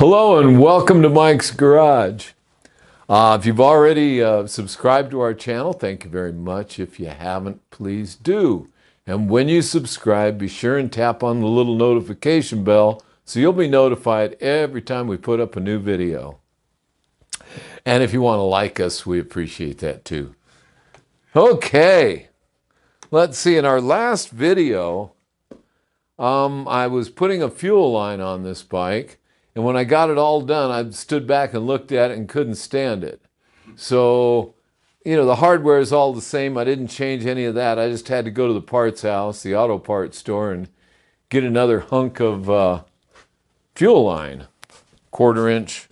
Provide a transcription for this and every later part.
Hello and welcome to Mike's Garage. If you've already subscribed to our channel, thank you very much. If you haven't, please do. And when you subscribe, be sure and tap on the little notification bell so you'll be notified every time we put up a new video. And if you want to like us, we appreciate that too. Okay, let's see. In our last video, I was putting a fuel line on this bike. And when I got it all done, I stood back and looked at it and couldn't stand it. So, the hardware is all the same. I didn't change any of that. I just had to go to the parts house, the auto parts store, and get another hunk of fuel line, 1/4-inch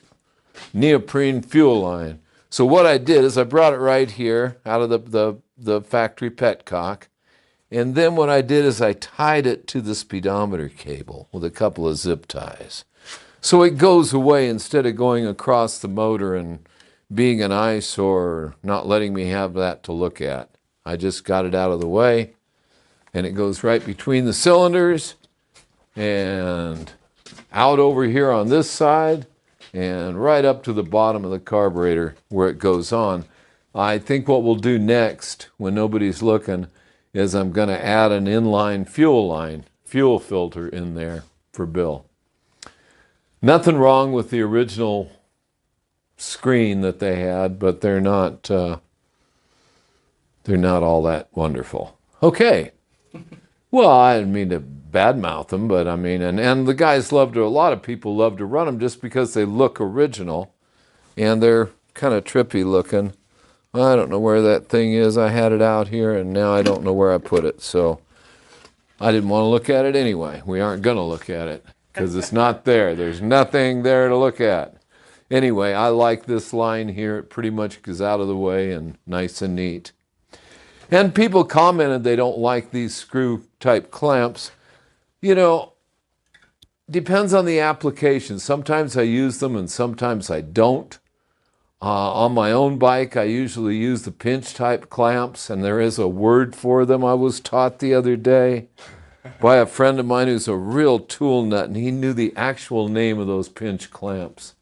neoprene fuel line. So what I did is I brought it right here out of the factory petcock. And then what I did is I tied it to the speedometer cable with a couple of zip ties. So it goes away instead of going across the motor and being an eyesore, not letting me have that to look at. I just got it out of the way, and it goes right between the cylinders and out over here on this side and right up to the bottom of the carburetor where it goes on. I think what we'll do next, when nobody's looking, is I'm going to add an inline fuel filter in there for Bill. Nothing wrong with the original screen that they had, but they're not all that wonderful. Okay. Well, I didn't mean to badmouth them, but I mean, and the guys a lot of people love to run them just because they look original, and they're kind of trippy looking. I don't know where that thing is. I had it out here, and now I don't know where I put it, so I didn't want to look at it anyway. We aren't going to look at it. Because it's not there. There's nothing there to look at. Anyway, I like this line here. It pretty much goes out of the way and nice and neat. And people commented they don't like these screw-type clamps. Depends on the application. Sometimes I use them and sometimes I don't. On my own bike, I usually use the pinch-type clamps, and there is a word for them I was taught the other day by a friend of mine who's a real tool nut, and he knew the actual name of those pinch clamps.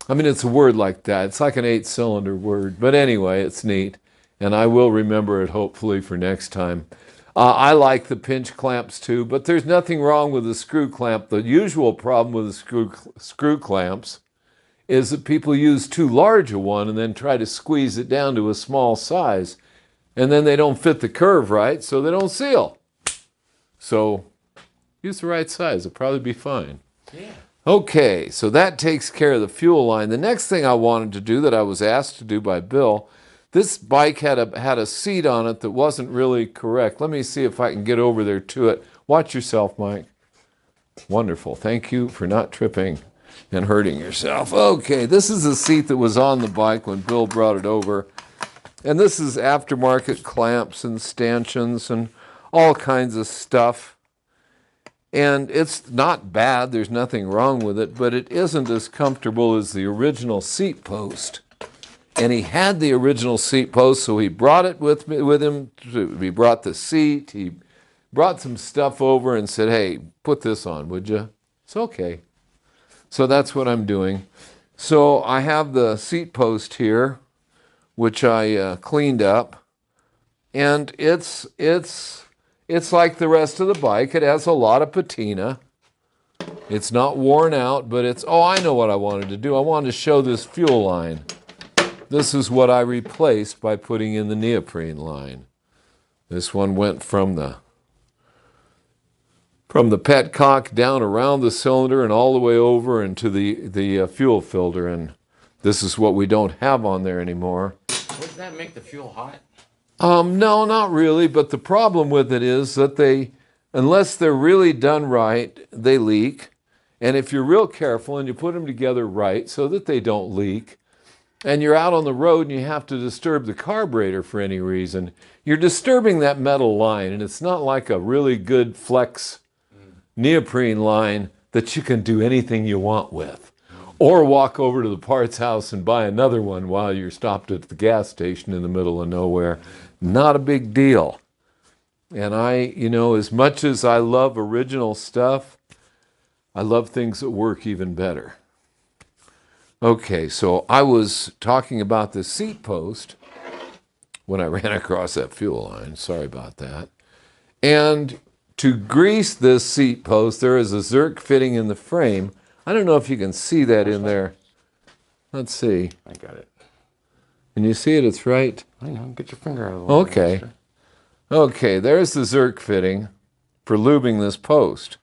I mean, it's a word like that. It's like an 8-cylinder word. But anyway, it's neat, and I will remember it hopefully for next time. I like the pinch clamps too, but there's nothing wrong with the screw clamp. The usual problem with the screw clamps is that people use too large a one and then try to squeeze it down to a small size, and then they don't fit the curve right, so they don't seal. So use the right size. It'll probably be fine. Yeah. Okay, so that takes care of the fuel line. The next thing I wanted to do that I was asked to do by Bill, this bike had a seat on it that wasn't really correct. Let me see if I can get over there to it. Watch yourself, Mike. Wonderful. Thank you for not tripping and hurting yourself. Okay, this is the seat that was on the bike when Bill brought it over. And this is aftermarket clamps and stanchions and all kinds of stuff. And it's not bad. There's nothing wrong with it, but it isn't as comfortable as the original seat post. And he had the original seat post, so he brought it with him. He brought the seat. He brought some stuff over and said, hey, put this on, would you? It's okay. So that's what I'm doing. So I have the seat post here, which I cleaned up. And it's like the rest of the bike. It has a lot of patina. It's not worn out, but I know what I wanted to do. I wanted to show this fuel line. This is what I replaced by putting in the neoprene line. This one went from the petcock down around the cylinder and all the way over into the fuel filter, and this is what we don't have on there anymore. Wouldn't that make the fuel hot? No, not really, but the problem with it is that unless they're really done right, they leak. And if you're real careful and you put them together right so that they don't leak, and you're out on the road and you have to disturb the carburetor for any reason, you're disturbing that metal line, and it's not like a really good flex neoprene line that you can do anything you want with. Or walk over to the parts house and buy another one while you're stopped at the gas station in the middle of nowhere. Not a big deal. And as much as I love original stuff, I love things that work even better. Okay, so I was talking about the seat post when I ran across that fuel line. Sorry about that. And to grease this seat post, there is a Zerk fitting in the frame. I don't know if you can see that in there. Let's see. I got it. Can you see it? It's right. I know. Get your finger out of the way. Okay. Okay, there's the Zerk fitting for lubing this post.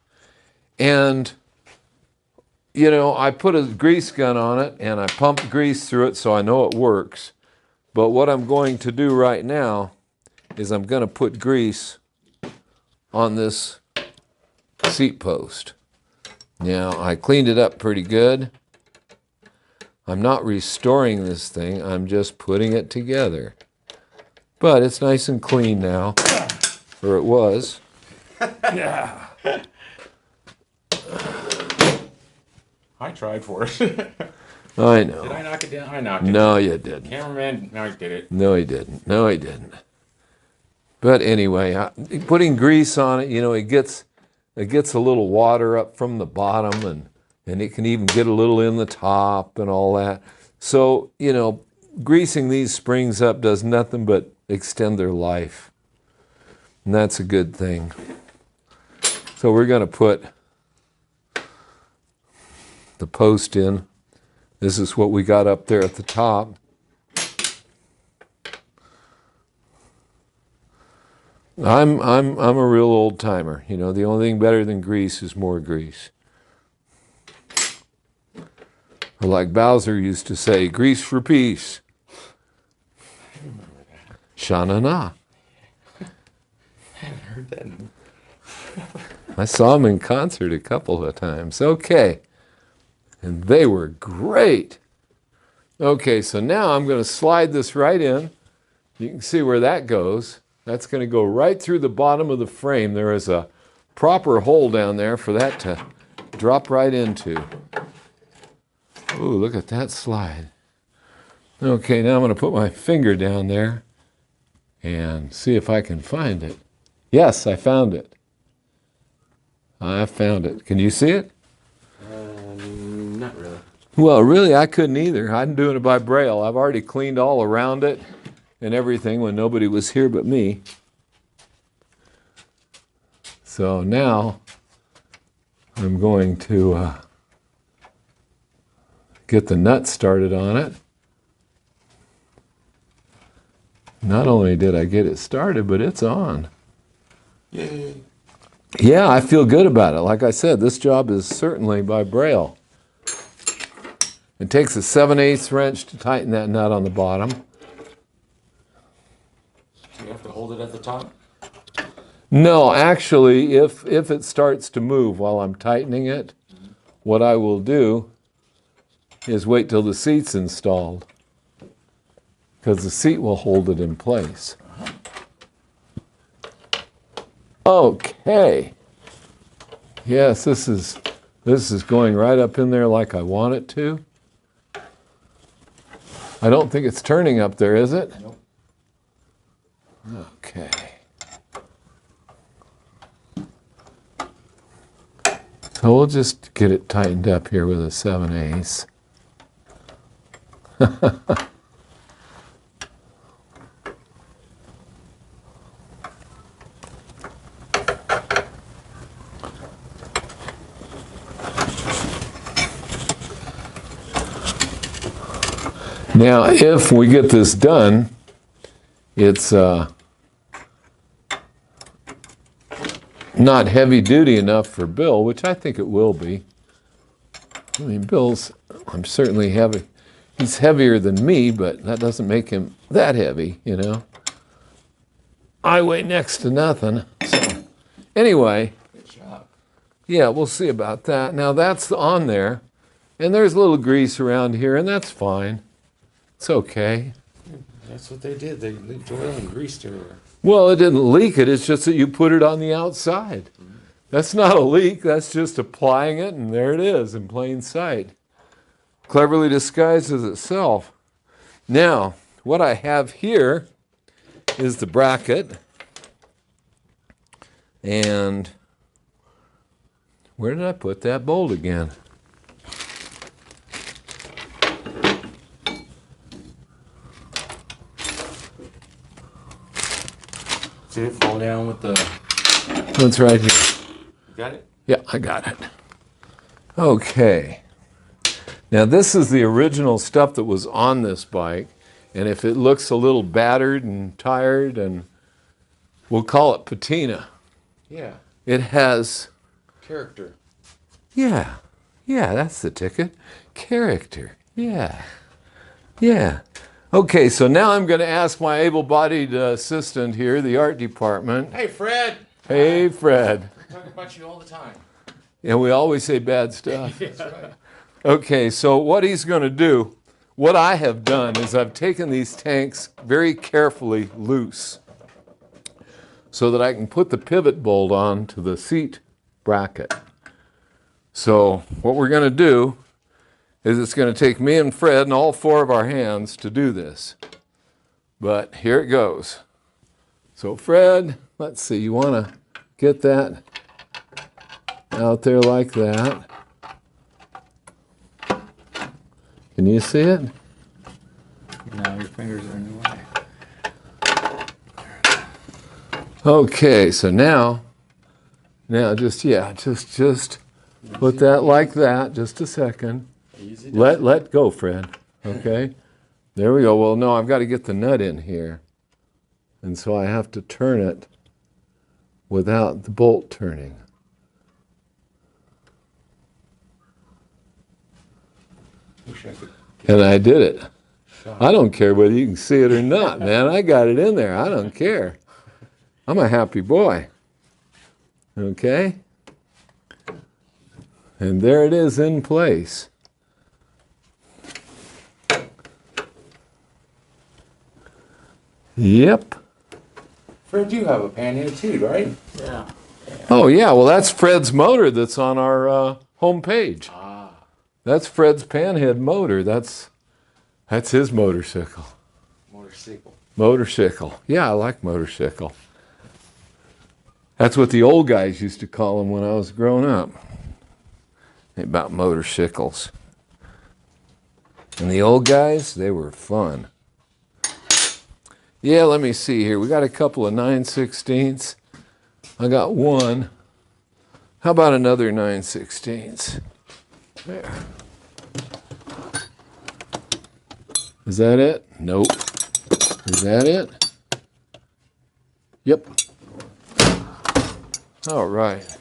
And, you know, I put a grease gun on it and I pump grease through it so I know it works. But what I'm going to do right now is I'm going to put grease on this seat post. Now, I cleaned it up pretty good. I'm not restoring this thing, I'm just putting it together. But it's nice and clean now, or it was. Yeah. I tried for it. I know. Did I knock it down? I knocked it No, down. you didn't. Cameraman, no, I did it. No, he didn't. No, he didn't. But anyway, putting grease on it, you know, it gets a little water up from the bottom, and it can even get a little in the top and all that. So, you know, greasing these springs up does nothing but extend their life. And that's a good thing. So we're going to put the post in. This is what we got up there at the top. I'm a real old timer. You know, the only thing better than grease is more grease. Or like Bowser used to say, grease for peace. I remember that. Sha-na-na. I haven't heard that. I saw them in concert a couple of times. Okay. And they were great. Okay, so now I'm going to slide this right in. You can see where that goes. That's going to go right through the bottom of the frame. There is a proper hole down there for that to drop right into. Ooh, look at that slide. Okay, now I'm going to put my finger down there and see if I can find it. Yes, I found it. I found it. Can you see it? Not really. Well, really, I couldn't either. I'm doing it by Braille. I've already cleaned all around it and everything when nobody was here but me. So now I'm going to get the nut started on it. Not only did I get it started, but it's on. Yay. Yeah, I feel good about it. Like I said, this job is certainly by Braille. It takes a 7/8 wrench to tighten that nut on the bottom. Do you have to hold it at the top? No, actually, if it starts to move while I'm tightening it, what I will do is wait till the seat's installed, because the seat will hold it in place. Okay. Yes, this is going right up in there like I want it to. I don't think it's turning up there, is it? Nope. Okay. So we'll just get it tightened up here with a 7/8. Now, if we get this done, it's not heavy duty enough for Bill, which I think it will be. I mean, I'm certainly heavy. He's heavier than me, but that doesn't make him that heavy, you know. I weigh next to nothing. So, anyway, Good job. yeah, we'll see about that. Now, that's on there, and there's a little grease around here, and that's fine. It's okay. That's what they did. They leaked oil and grease everywhere. Well, it didn't leak it. It's just that you put it on the outside. That's not a leak. That's just applying it, and there it is in plain sight. Cleverly disguised as itself. Now, what I have here is the bracket. And where did I put that bolt again? see it fall down with the... It's right here. You got it? Yeah, I got it. Okay. Now this is the original stuff that was on this bike, and if it looks a little battered and tired, and we'll call it patina. Yeah. It has... Character. Yeah, that's the ticket. Character, yeah. Okay, so now I'm going to ask my able-bodied assistant here, the art department. Hey, Fred. Hey, Fred. I talk about you all the time. Yeah, we always say bad stuff. That's right. Okay, so what he's going to do, what I have done is I've taken these tanks very carefully loose so that I can put the pivot bolt on to the seat bracket. So what we're going to do is it's going to take me and Fred and all four of our hands to do this. But here it goes. So Fred, let's see, you want to get that out there like that. Can you see it? No, your fingers are in the way. Okay, so now just put that like that, just a second. Easy. Let go, Fred. Okay? There we go. Well, no, I've got to get the nut in here. And so I have to turn it without the bolt turning. Wish I could. And I did it. I don't care whether you can see it or not, man. I got it in there. I don't care. I'm a happy boy. Okay? And there it is in place. Yep. Fred, you have a Panhead too, right? Yeah. Oh, yeah. Well, that's Fred's motor that's on our home page. Ah. That's Fred's Panhead motor. That's his motorcycle. Motorcycle. Yeah, I like motorcycle. That's what the old guys used to call them when I was growing up. About motorcycles. And the old guys, they were fun. Yeah, let me see here. We got a couple of 9/16ths. I got one. How about another 9/16ths? There. Is that it? Nope. Is that it? Yep. All right.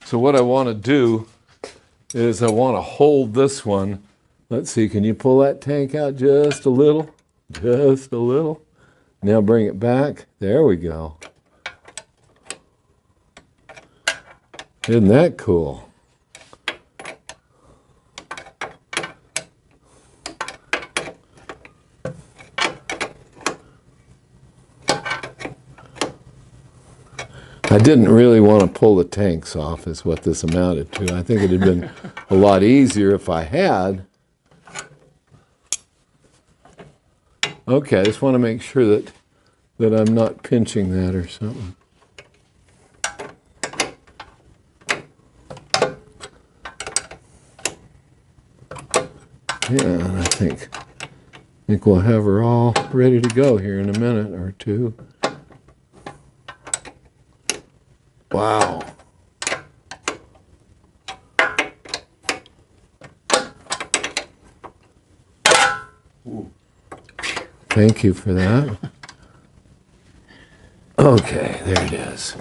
So what I want to do is I want to hold this one. Let's see, can you pull that tank out just a little? Just a little. Now bring it back. There we go. Isn't that cool? I didn't really want to pull the tanks off is what this amounted to. I think it had been a lot easier if I had. Okay, I just want to make sure that I'm not pinching that or something. Yeah, and I think we'll have her all ready to go here in a minute or two. Wow. Ooh. Thank you for that. Okay, there it is.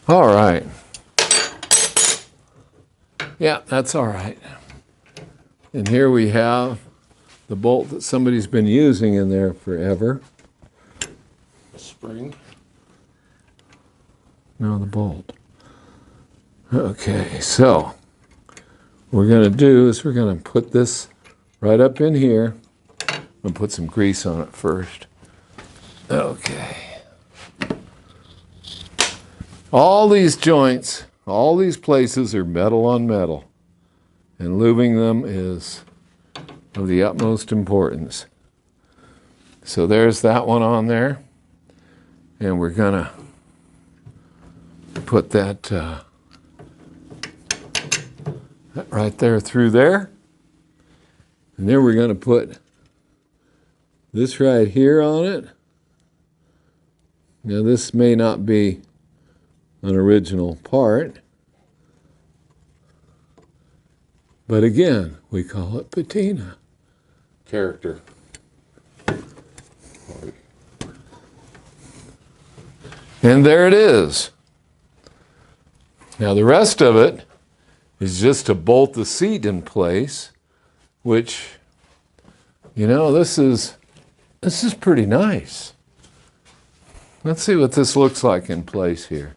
All right. Yeah, that's all right. And here we have the bolt that somebody's been using in there forever. A spring. No, the bolt. Okay, so what we're going to do is we're going to put this right up in here. I'm going to put some grease on it first. Okay. All these joints, all these places are metal on metal, and lubing them is of the utmost importance. So there's that one on there, and we're going to put that right there through there. And then we're going to put this right here on it. Now this may not be an original part, but again, we call it patina. Character. And there it is. Now the rest of it is just to bolt the seat in place, which, you know, this is pretty nice. Let's see what this looks like in place here.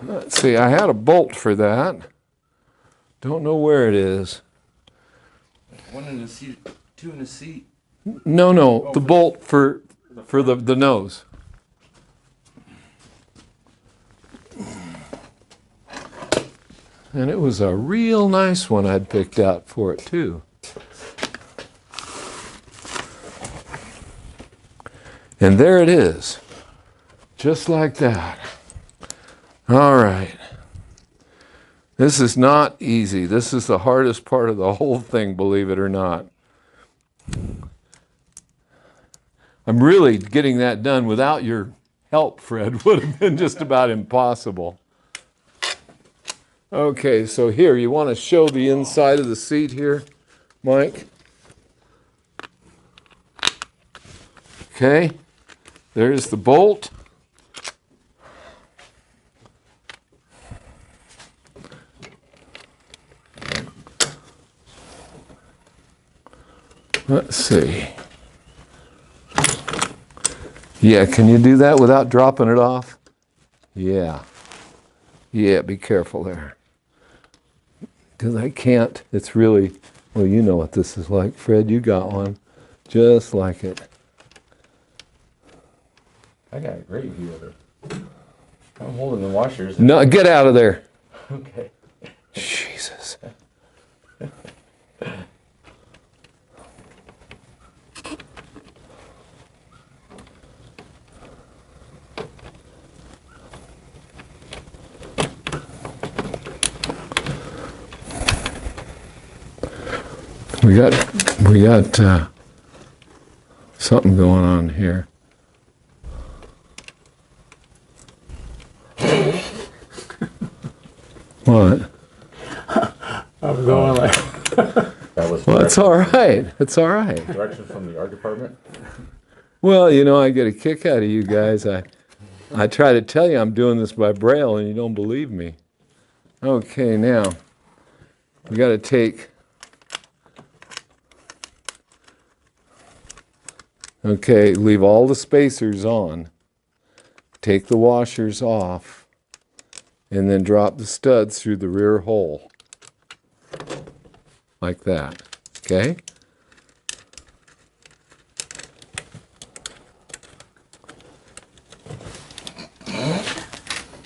Let's see, I had a bolt for that. Don't know where it is. One in the seat, two in the seat. No, the bolt for the nose. And it was a real nice one I'd picked out for it too. And there it is, just like that. All right. This is not easy. This is the hardest part of the whole thing, believe it or not. I'm really getting that done without your help, Fred. Would have been just about impossible. Okay, so here, you want to show the inside of the seat here, Mike? Okay, there's the bolt. Let's see. Yeah, can you do that without dropping it off? Yeah. Yeah, be careful there. Because I can't, it's really, well, you know what this is like. Fred, you got one. Just like it. I got a great view of it. I'm holding the washers. No, get out of there. Okay. Jesus. We got something going on here. What? I'm going like. That was Well, it's all right. It's all right. directions from the art department. Well, you know, I get a kick out of you guys. I try to tell you I'm doing this by Braille, and you don't believe me. Okay, now we got to take. Okay, leave all the spacers on. Take the washers off, and then drop the studs through the rear hole. Like that. Okay?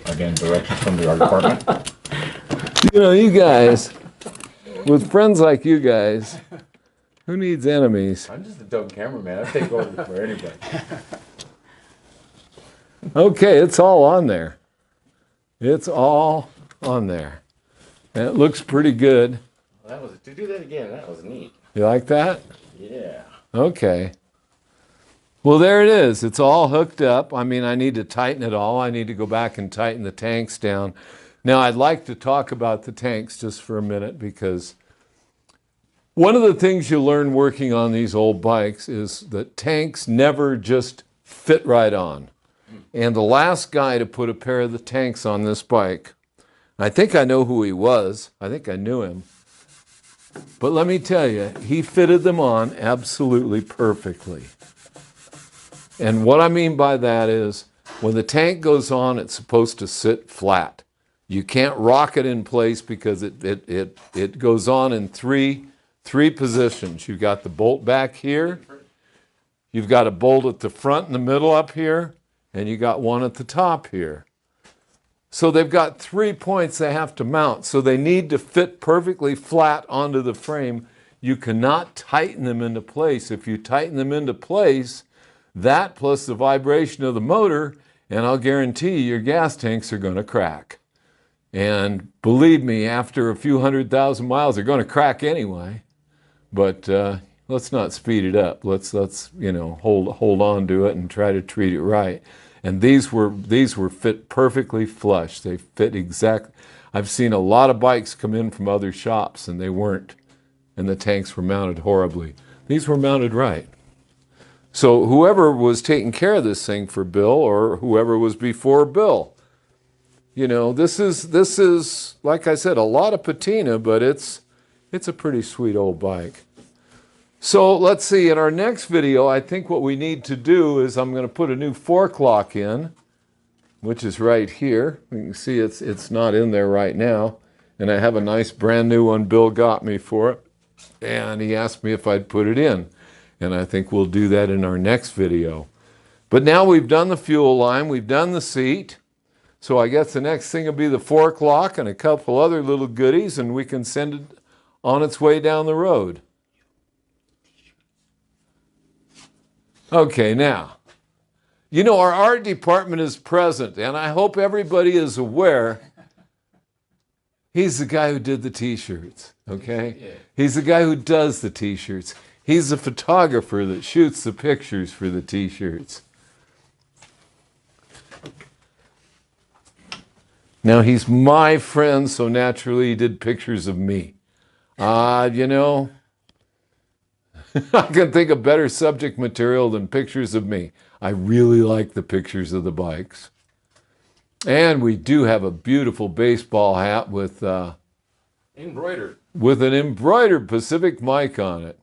Again, directions from the art department. You know, you guys, with friends like you guys, who needs enemies? I'm just a dumb cameraman. I take over for anybody. Okay, it's all on there. It's all on there. And it looks pretty good. That was to do that again. That was neat. You like that? Yeah. Okay. Well, there it is. It's all hooked up. I mean, I need to tighten it all. I need to go back and tighten the tanks down. Now, I'd like to talk about the tanks just for a minute, because one of the things you learn working on these old bikes is that tanks never just fit right on. And the last guy to put a pair of the tanks on this bike, I think I know who he was. I think I knew him. But let me tell you, he fitted them on absolutely perfectly. And what I mean by that is, when the tank goes on, it's supposed to sit flat. You can't rock it in place, because it goes on in three positions. You've got the bolt back here, you've got a bolt at the front and the middle up here, and you got one at the top here. So they've got 3 points they have to mount, so they need to fit perfectly flat onto the frame. You cannot tighten them into place. If you tighten them into place, that plus the vibration of the motor, and I'll guarantee you your gas tanks are going to crack. And believe me, after a few 100,000 miles, they're going to crack anyway. But let's not speed it up. Let's hold on to it and try to treat it right. And these were fit perfectly flush. They fit exact. I've seen a lot of bikes come in from other shops and they weren't, and the tanks were mounted horribly. These were mounted right. So whoever was taking care of this thing for Bill, or whoever was before Bill, this is like I said, a lot of patina, but it's a pretty sweet old bike. So let's see, in our next video, I think what we need to do is I'm going to put a new fork lock in, which is right here. You can see it's not in there right now. And I have a nice brand new one Bill got me for it. And he asked me if I'd put it in. And I think we'll do that in our next video. But now we've done the fuel line, we've done the seat. So I guess the next thing will be the fork lock and a couple other little goodies, and we can send it on its way down the road. Okay, now, our art department is present, and I hope everybody is aware he's the guy who did the t-shirts, okay? Yeah. He's the guy who does the t-shirts. He's the photographer that shoots the pictures for the t-shirts. Now, he's my friend, so naturally he did pictures of me. I can think of better subject material than pictures of me. I really like the pictures of the bikes. And we do have a beautiful baseball hat with embroidered. With an embroidered Pacific mic on it.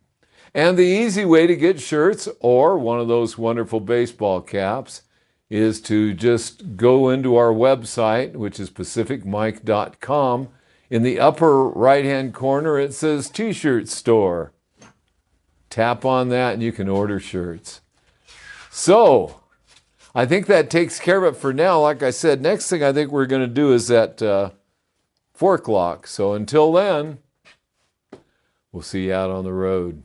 And the easy way to get shirts or one of those wonderful baseball caps is to just go into our website, which is pacificmic.com. In the upper right-hand corner, it says T-shirt store. Tap on that and you can order shirts. So, I think that takes care of it for now. Like I said, next thing I think we're going to do is that fork lock. So until then, we'll see you out on the road.